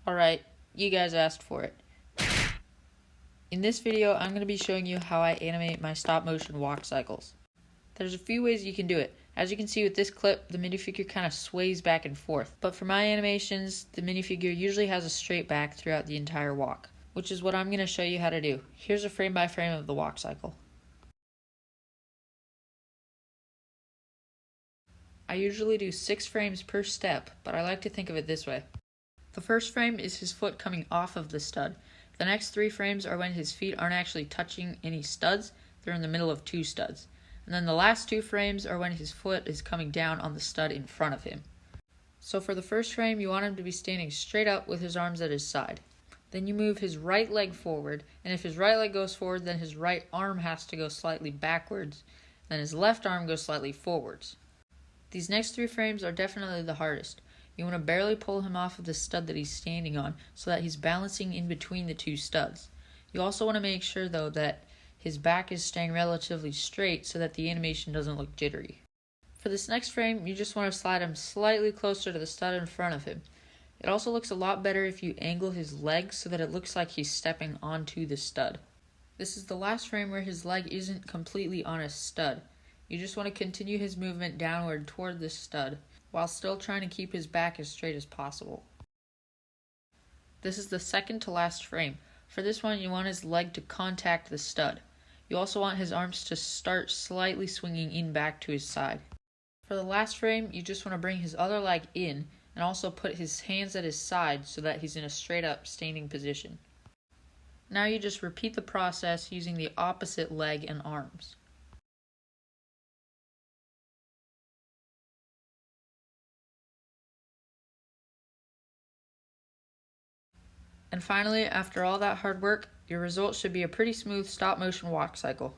Alright, you guys asked for it. In this video, I'm going to be showing you how I animate my stop motion walk cycles. There's a few ways you can do it. As you can see with this clip, the minifigure kind of sways back and forth. But for my animations, the minifigure usually has a straight back throughout the entire walk, which is what I'm going to show you how to do. Here's a frame by frame of the walk cycle. I usually do 6 frames per step, but I like to think of it this way. The first frame is his foot coming off of the stud. The next 3 frames are when his feet aren't actually touching any studs, they're in the middle of 2 studs. And then the last 2 frames are when his foot is coming down on the stud in front of him. So for the first frame, you want him to be standing straight up with his arms at his side. Then you move his right leg forward, and if his right leg goes forward, then his right arm has to go slightly backwards, then his left arm goes slightly forwards. These next 3 frames are definitely the hardest. You want to barely pull him off of the stud that he's standing on so that he's balancing in between the 2 studs. You also want to make sure though that his back is staying relatively straight so that the animation doesn't look jittery. For this next frame, you just want to slide him slightly closer to the stud in front of him. It also looks a lot better if you angle his leg so that it looks like he's stepping onto the stud. This is the last frame where his leg isn't completely on a stud. You just want to continue his movement downward toward the stud, while still trying to keep his back as straight as possible. This is the second to last frame. For this one, you want his leg to contact the stud. You also want his arms to start slightly swinging in back to his side. For the last frame, you just want to bring his other leg in and also put his hands at his side so that he's in a straight up standing position. Now you just repeat the process using the opposite leg and arms. And finally, after all that hard work, your result should be a pretty smooth stop motion walk cycle.